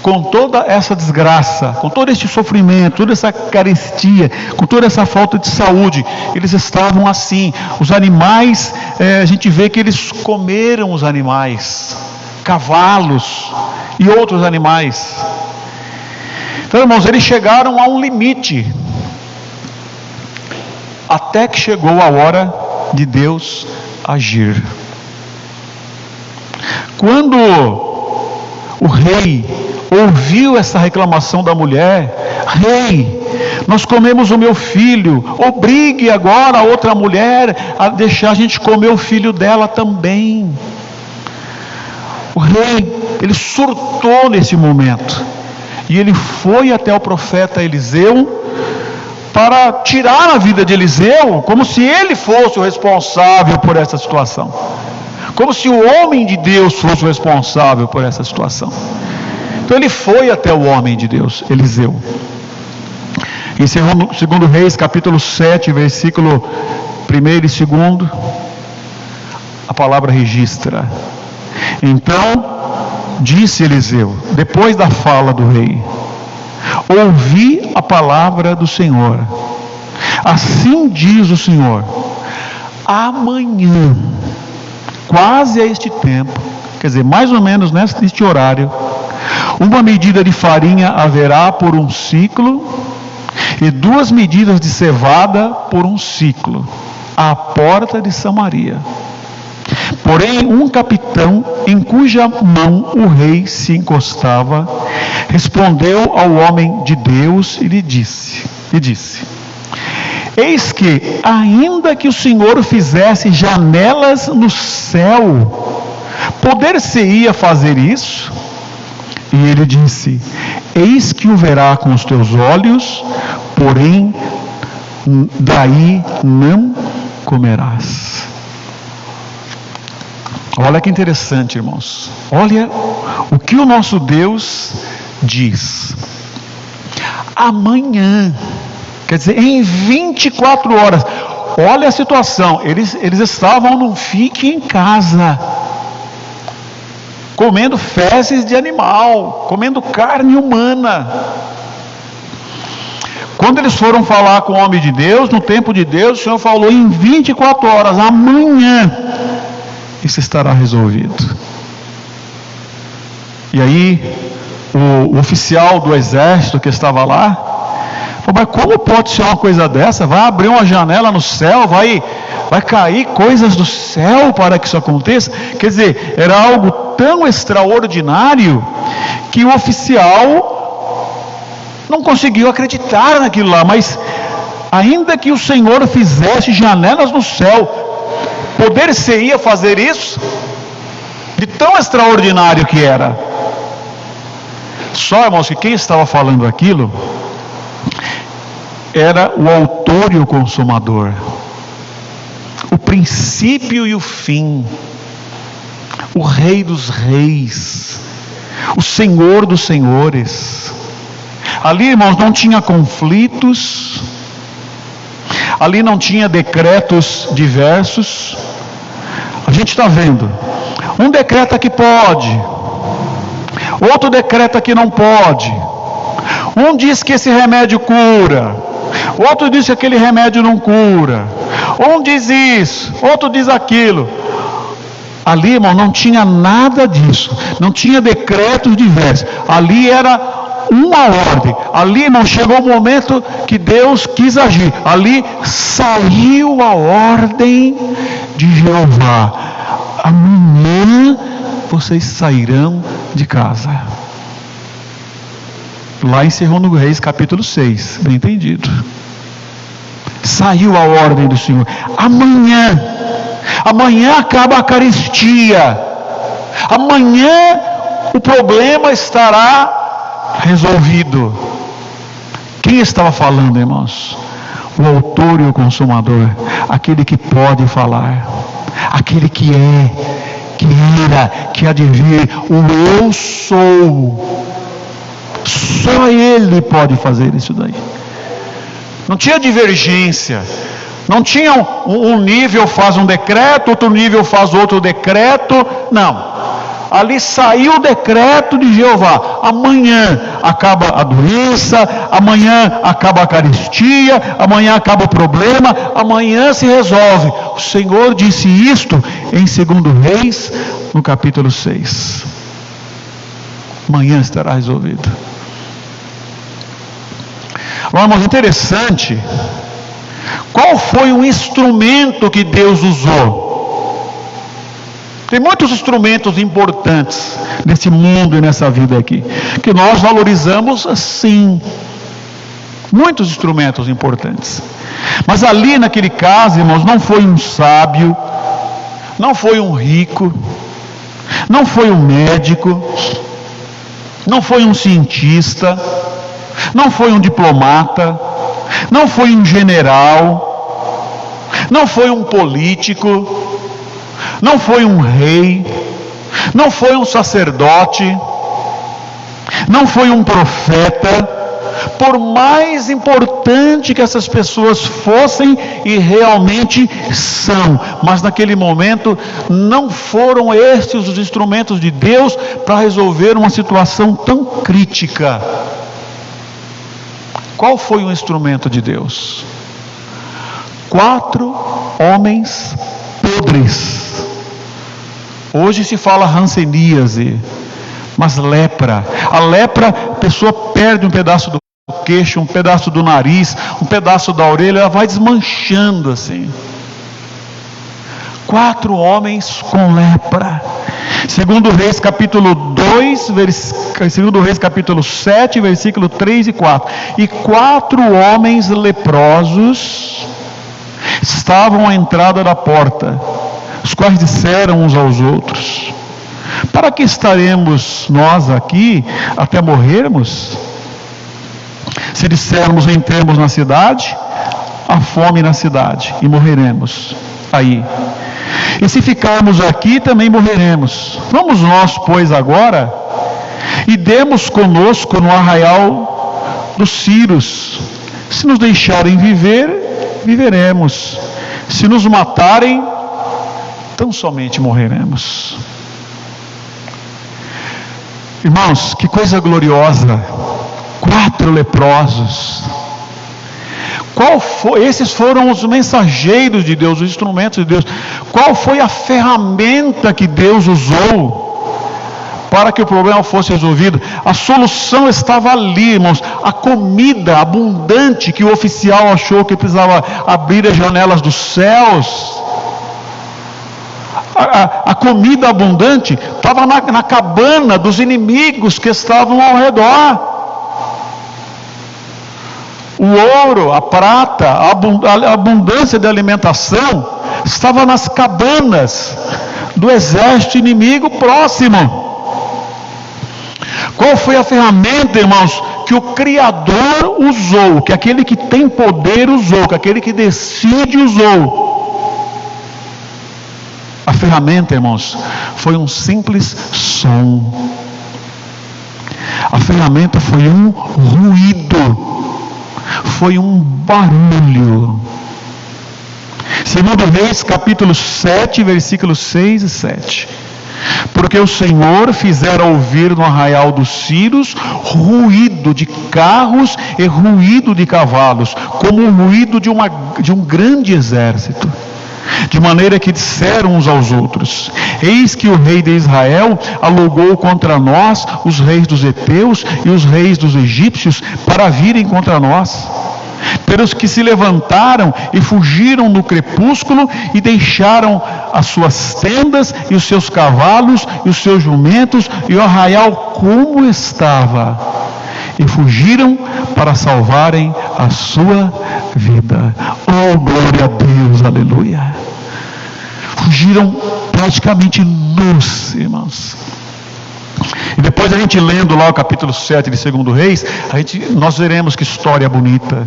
com toda essa desgraça, com todo este sofrimento, toda essa carestia, com toda essa falta de saúde. Eles estavam assim. Os animais, a gente vê que eles comeram os animais, cavalos e outros animais. Então, irmãos, eles chegaram a um limite, até que chegou a hora de Deus agir. Quando o rei ouviu essa reclamação da mulher: rei, nós comemos o meu filho, obrigue agora a outra mulher a deixar a gente comer o filho dela também. O rei, ele surtou nesse momento, e ele foi até o profeta Eliseu para tirar a vida de Eliseu, como se ele fosse o responsável por essa situação, como se o homem de Deus fosse o responsável por essa situação. Então ele foi até o homem de Deus, Eliseu. Em 2 Reis, capítulo 7, versículo 1 e 2, a palavra registra: então disse Eliseu, depois da fala do rei: ouvi a palavra do Senhor. Assim diz o Senhor: amanhã, quase a este tempo, quer dizer, mais ou menos neste horário, uma medida de farinha haverá por um ciclo, e 2 medidas de cevada por um ciclo, à porta de Samaria. Porém, um capitão, em cuja mão o rei se encostava, respondeu ao homem de Deus e lhe disse: Eis que, ainda que o Senhor fizesse janelas no céu, poder-se-ia fazer isso? E ele disse: eis que o verá com os teus olhos, porém daí não comerás. Olha que interessante, irmãos. Olha o que o nosso Deus diz. Amanhã, quer dizer, em 24 horas. Olha a situação. Eles estavam num fique em casa, comendo fezes de animal, comendo carne humana. Quando eles foram falar com o homem de Deus, no tempo de Deus, o Senhor falou: em 24 horas, amanhã, isso estará resolvido. E aí, o oficial do exército que estava lá falou: mas como pode ser uma coisa dessa? Vai abrir uma janela no céu, vai cair coisas do céu para que isso aconteça? Quer dizer, era algo tão extraordinário que o oficial não conseguiu acreditar naquilo lá. Mas ainda que o Senhor fizesse janelas no céu, poder-se-ia fazer isso? De tão extraordinário que era. Só, irmãos, que quem estava falando aquilo era o autor e o consumador, o princípio e o fim, o Rei dos Reis, o Senhor dos Senhores. Ali, irmãos, não tinha conflitos, ali não tinha decretos diversos. A gente está vendo, um decreta que pode, outro decreta que não pode. Um diz que esse remédio cura, outro diz que aquele remédio não cura. Um diz isso, outro diz aquilo. Ali, irmão, não tinha nada disso, não tinha decretos diversos. Ali era uma ordem. Ali, irmão, chegou o momento que Deus quis agir. Ali saiu a ordem de Jeová: amanhã vocês sairão de casa. Lá em 2 Reis capítulo 6, bem entendido. Saiu a ordem do Senhor: amanhã acaba a carestia, amanhã o problema estará resolvido. Quem estava falando, irmãos? O autor e o consumador, aquele que pode falar, aquele que é, que era, que há de vir, o eu sou. Só Ele pode fazer isso daí. Não tinha divergência, não tinha um nível faz um decreto, outro nível faz outro decreto. Não. Ali saiu o decreto de Jeová: amanhã acaba a doença, amanhã acaba a carestia, amanhã acaba o problema, amanhã se resolve. O Senhor disse isto em 2 Reis, no capítulo 6. Amanhã estará resolvido. Vamos, interessante. Qual foi o instrumento que Deus usou? Tem muitos instrumentos importantes nesse mundo e nessa vida aqui, que nós valorizamos assim. Muitos instrumentos importantes. Mas ali naquele caso, irmãos, não foi um sábio, não foi um rico, não foi um médico, não foi um cientista, não foi um diplomata, não foi um general, não foi um político, não foi um rei, não foi um sacerdote, não foi um profeta. Por mais importante que essas pessoas fossem, e realmente são, mas naquele momento não foram estes os instrumentos de Deus para resolver uma situação tão crítica. Qual foi o instrumento de Deus? 4 homens podres. Hoje se fala hanseníase, mas lepra. A lepra, a pessoa perde um pedaço do queixo, um pedaço do nariz, um pedaço da orelha, ela vai desmanchando assim. 4 homens com lepra. Segundo Reis capítulo 2, segundo Reis capítulo 7, versículo 3 e 4. E 4 homens leprosos estavam à entrada da porta, os quais disseram uns aos outros: para que estaremos nós aqui até morrermos? Se dissermos entremos na cidade, há fome na cidade e morreremos aí. E se ficarmos aqui, também morreremos. Vamos nós, pois, agora, e demos conosco no arraial dos Círios. Se nos deixarem viver, viveremos. Se nos matarem, tão somente morreremos. Irmãos, que coisa gloriosa. 4 leprosos. Esses foram os mensageiros de Deus, os instrumentos de Deus. Qual foi a ferramenta que Deus usou para que o problema fosse resolvido? A solução estava ali, irmãos. A comida abundante que o oficial achou que precisava abrir as janelas dos céus. A comida abundante estava na cabana dos inimigos que estavam ao redor. O ouro, a prata, a abundância de alimentação estava nas cabanas do exército inimigo próximo. Qual foi a ferramenta, irmãos, que o Criador usou, que aquele que tem poder usou, que aquele que decide usou? A ferramenta, irmãos, foi um simples som. A ferramenta foi um ruído. Foi um barulho. Segundo Reis, capítulo 7, versículos 6 e 7. Porque o Senhor fizera ouvir no arraial dos Círios ruído de carros e ruído de cavalos, como o ruído de um grande exército. De maneira que disseram uns aos outros: eis que o rei de Israel alugou contra nós os reis dos heteus e os reis dos egípcios para virem contra nós. Pelos que se levantaram e fugiram no crepúsculo e deixaram as suas tendas e os seus cavalos e os seus jumentos e o arraial como estava, e fugiram para salvarem a sua vida. Oh, glória a Deus, aleluia. Fugiram praticamente nus, irmãos. E depois a gente lendo lá o capítulo 7 de 2 Reis, nós veremos que história bonita.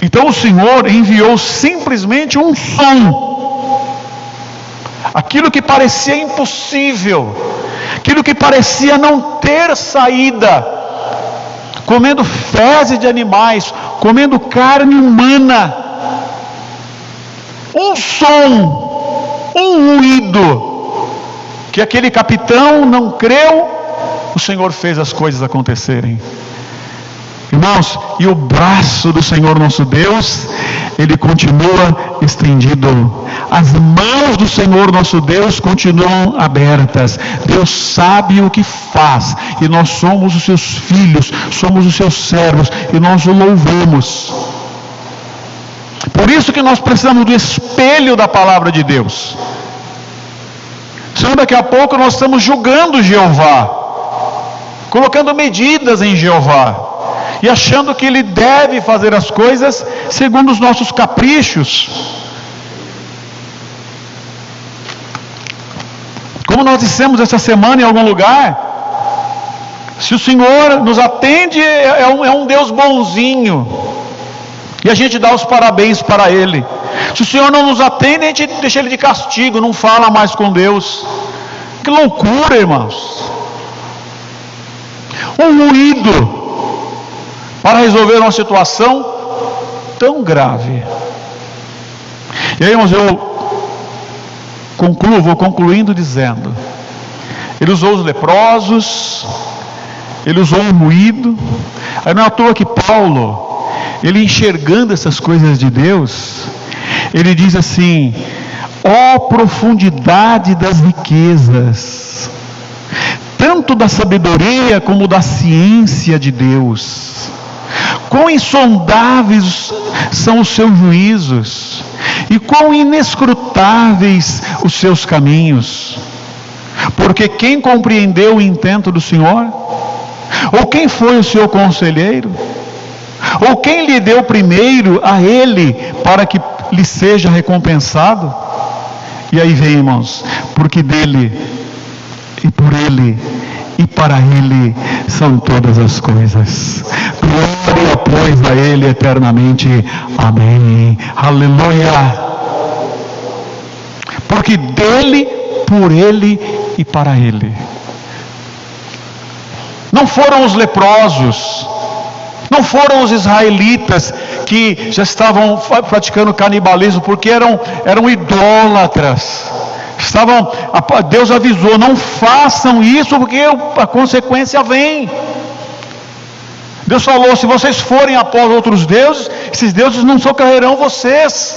Então o Senhor enviou simplesmente um som. Aquilo que parecia impossível, aquilo que parecia não ter saída, comendo fezes de animais, comendo carne humana, um som, um ruído, que aquele capitão não creu, o Senhor fez as coisas acontecerem. Irmãos, e o braço do Senhor nosso Deus, ele continua estendido. As mãos do Senhor nosso Deus continuam abertas. Deus sabe o que faz, e nós somos os seus filhos, somos os seus servos, e nós o louvamos. Por isso que nós precisamos do espelho da palavra de Deus. Senão daqui a pouco nós estamos julgando Jeová, colocando medidas em Jeová, e achando que Ele deve fazer as coisas segundo os nossos caprichos. Como nós dissemos essa semana em algum lugar, se o Senhor nos atende, é um Deus bonzinho, e a gente dá os parabéns para Ele. Se o Senhor não nos atende, a gente deixa Ele de castigo, não fala mais com Deus. Que loucura, irmãos. Um ruído para resolver uma situação tão grave. E aí, irmãos, vou concluindo dizendo: Ele usou os leprosos, Ele usou um ruído. Aí não é à toa que Paulo, ele enxergando essas coisas de Deus, ele diz assim: ó profundidade das riquezas, tanto da sabedoria como da ciência de Deus. Quão insondáveis são os seus juízos, e quão inescrutáveis os seus caminhos. Porque quem compreendeu o intento do Senhor? Ou quem foi o seu conselheiro? Ou quem lhe deu primeiro a ele, para que lhe seja recompensado? E aí vem, irmãos, porque dele, e por ele, e para ele são todas as coisas. Glória, pois, a ele eternamente. Amém. Aleluia. Porque dele, por ele e para ele. Não foram os leprosos, não foram os israelitas que já estavam praticando canibalismo, porque eram idólatras. Deus avisou: não façam isso, porque a consequência vem. Deus falou: se vocês forem após outros deuses, esses deuses não socorrerão vocês.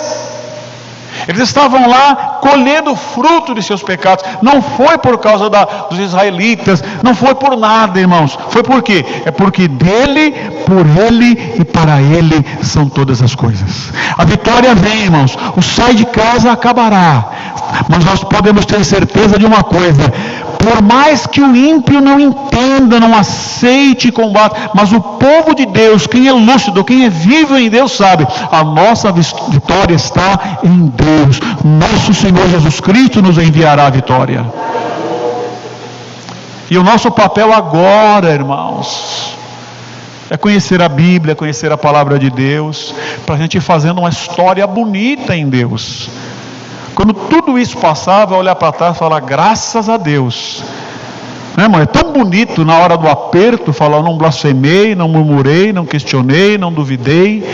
Eles estavam lá colhendo o fruto de seus pecados. Não foi por causa dos israelitas, não foi por nada, irmãos. Foi por quê? É porque dele, por ele e para ele são todas as coisas. A vitória vem, irmãos. O sai de casa acabará, mas nós podemos ter certeza de uma coisa: por mais que o ímpio não entenda, não aceite e combate, mas o povo de Deus, quem é lúcido, quem é vivo em Deus, sabe, a nossa vitória está em Deus. Nosso Senhor Jesus Cristo nos enviará a vitória. E o nosso papel agora, irmãos, é conhecer a Bíblia, conhecer a palavra de Deus, para a gente ir fazendo uma história bonita em Deus. Quando tudo isso passar, vai olhar para trás e falar: graças a Deus. Né, irmão? É tão bonito na hora do aperto falar: não blasfemei, não murmurei, não questionei, não duvidei.